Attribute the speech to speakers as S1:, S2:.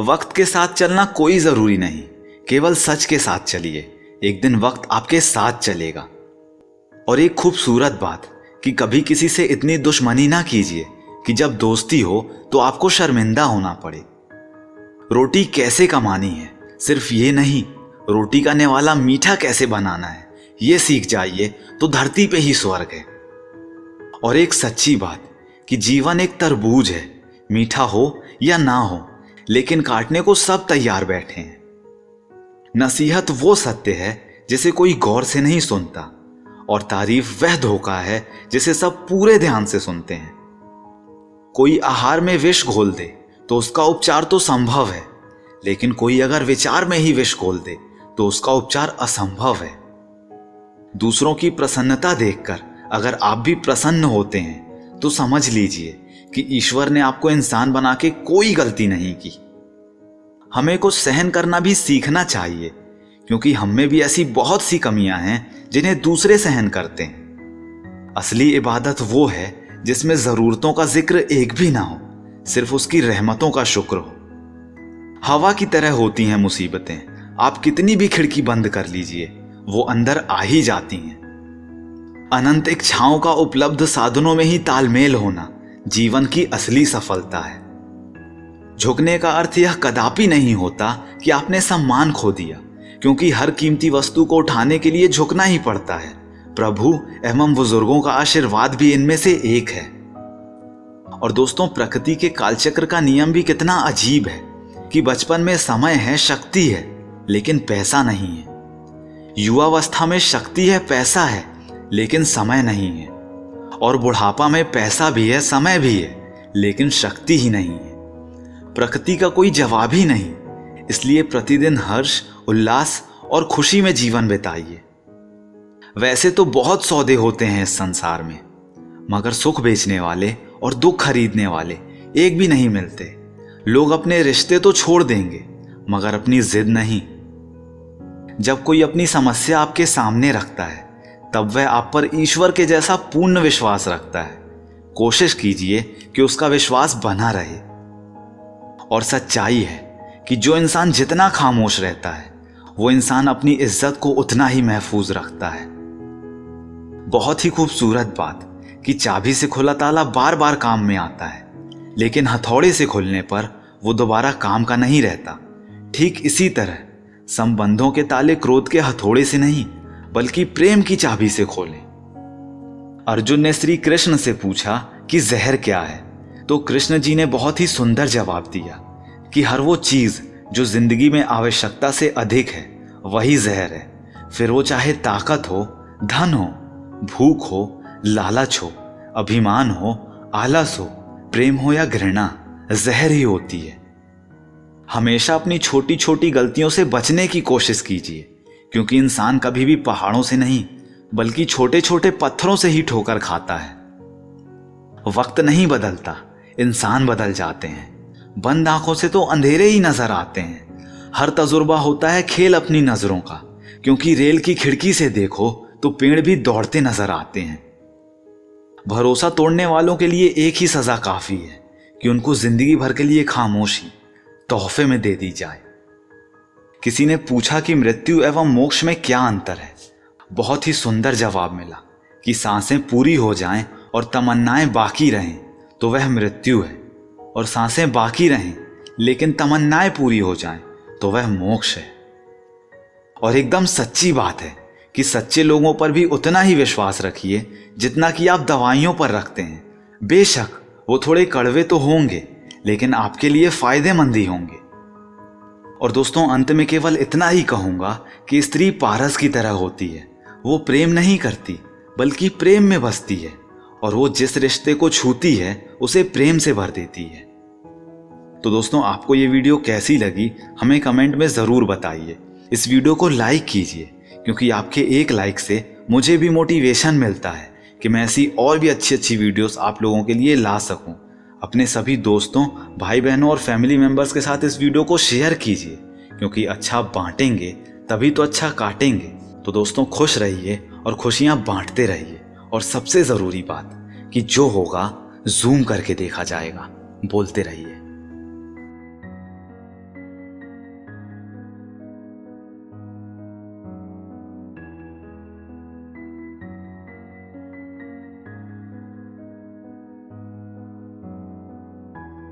S1: वक्त के साथ चलना कोई जरूरी नहीं, केवल सच के साथ चलिए, एक दिन वक्त आपके साथ चलेगा। और एक खूबसूरत बात कि कभी किसी से इतनी दुश्मनी ना कीजिए कि जब दोस्ती हो तो आपको शर्मिंदा होना पड़े। रोटी कैसे कमानी है सिर्फ ये नहीं, रोटी करने वाला मीठा कैसे बनाना है ये सीख जाइए तो धरती पे ही स्वर्ग है। और एक सच्ची बात कि जीवन एक तरबूज है, मीठा हो या ना हो लेकिन काटने को सब तैयार बैठे हैं। नसीहत वो सत्य है जिसे कोई गौर से नहीं सुनता, और तारीफ वह धोखा है जिसे सब पूरे ध्यान से सुनते हैं। कोई आहार में विष घोल दे तो उसका उपचार तो संभव है, लेकिन कोई अगर विचार में ही विष घोल दे तो उसका उपचार असंभव है। दूसरों की प्रसन्नता देखकर अगर आप भी प्रसन्न होते हैं तो समझ लीजिए कि ईश्वर ने आपको इंसान बना के कोई गलती नहीं की। हमें कुछ सहन करना भी सीखना चाहिए, क्योंकि हम में भी ऐसी बहुत सी कमियां हैं जिन्हें दूसरे सहन करते हैं। असली इबादत वो है जिसमें जरूरतों का जिक्र एक भी ना हो, सिर्फ उसकी रहमतों का शुक्र हो। हवा की तरह होती हैं मुसीबतें, आप कितनी भी खिड़की बंद कर लीजिए वो अंदर आ ही जाती हैं। अनंत इच्छाओं का उपलब्ध साधनों में ही तालमेल होना जीवन की असली सफलता है। झुकने का अर्थ यह कदापि नहीं होता कि आपने सम्मान खो दिया, क्योंकि हर कीमती वस्तु को उठाने के लिए झुकना ही पड़ता है। प्रभु एवं बुजुर्गों का आशीर्वाद भी इनमें से एक है। और दोस्तों, प्रकृति के कालचक्र का नियम भी कितना अजीब है कि बचपन में समय है, शक्ति है, लेकिन पैसा नहीं है। युवावस्था में शक्ति है, पैसा है, लेकिन समय नहीं है। और बुढ़ापा में पैसा भी है, समय भी है, लेकिन शक्ति ही नहीं है। प्रकृति का कोई जवाब ही नहीं, इसलिए प्रतिदिन हर्ष, उल्लास और खुशी में जीवन बिताइए। वैसे तो बहुत सौदे होते हैं इस संसार में, मगर सुख बेचने वाले और दुख खरीदने वाले एक भी नहीं मिलते। लोग अपने रिश्ते तो छोड़ देंगे, मगर अपनी जिद नहीं। जब कोई अपनी समस्या आपके सामने रखता है तब वह आप पर ईश्वर के जैसा पूर्ण विश्वास रखता है। कोशिश कीजिए कि उसका विश्वास बना रहे। और सच्चाई है कि जो इंसान जितना खामोश रहता है वो इंसान अपनी इज्जत को उतना ही महफूज रखता है। बहुत ही खूबसूरत बात कि चाबी से खुला ताला बार बार काम में आता है, लेकिन हथौड़े से खुलने पर वो दोबारा काम का नहीं रहता। ठीक इसी तरह संबंधों के ताले क्रोध के हथौड़े से नहीं बल्कि प्रेम की चाबी से खोलें। अर्जुन ने श्री कृष्ण से पूछा कि जहर क्या है, तो कृष्ण जी ने बहुत ही सुंदर जवाब दिया कि हर वो चीज जो जिंदगी में आवश्यकता से अधिक है वही जहर है। फिर वो चाहे ताकत हो, धन हो, भूख हो, लालच हो, अभिमान हो, आलस हो, प्रेम हो या घृणा, जहर ही होती है। हमेशा अपनी छोटी छोटी गलतियों से बचने की कोशिश कीजिए, क्योंकि इंसान कभी भी पहाड़ों से नहीं बल्कि छोटे छोटे पत्थरों से ही ठोकर खाता है। वक्त नहीं बदलता, इंसान बदल जाते हैं। बंद आंखों से तो अंधेरे ही नजर आते हैं। हर तजुर्बा होता है खेल अपनी नजरों का, क्योंकि रेल की खिड़की से देखो तो पेड़ भी दौड़ते नजर आते हैं। भरोसा तोड़ने वालों के लिए एक ही सजा काफी है कि उनको जिंदगी भर के लिए खामोशी तोहफे में दे दी जाए। किसी ने पूछा कि मृत्यु एवं मोक्ष में क्या अंतर है। बहुत ही सुंदर जवाब मिला कि सांसें पूरी हो जाएं और तमन्नाएं बाकी रहें तो वह मृत्यु है, और सांसें बाकी रहें लेकिन तमन्नाएं पूरी हो जाएं तो वह मोक्ष है। और एकदम सच्ची बात है कि सच्चे लोगों पर भी उतना ही विश्वास रखिए जितना कि आप दवाइयों पर रखते हैं। बेशक वो थोड़े कड़वे तो होंगे, लेकिन आपके लिए फायदेमंद ही होंगे। और दोस्तों, अंत में केवल इतना ही कहूंगा कि स्त्री पारस की तरह होती है। वो प्रेम नहीं करती बल्कि प्रेम में बसती है, और वो जिस रिश्ते को छूती है उसे प्रेम से भर देती है। तो दोस्तों, आपको ये वीडियो कैसी लगी हमें कमेंट में ज़रूर बताइए। इस वीडियो को लाइक कीजिए, क्योंकि आपके एक लाइक से मुझे भी मोटिवेशन मिलता है कि मैं ऐसी और भी अच्छी अच्छी वीडियोस आप लोगों के लिए ला सकूं। अपने सभी दोस्तों, भाई बहनों और फैमिली मेंबर्स के साथ इस वीडियो को शेयर कीजिए, क्योंकि अच्छा बांटेंगे तभी तो अच्छा काटेंगे। तो दोस्तों, खुश रहिए और खुशियां बांटते रहिए। और सबसे ज़रूरी बात कि जो होगा जूम करके देखा जाएगा। बोलते रहिए।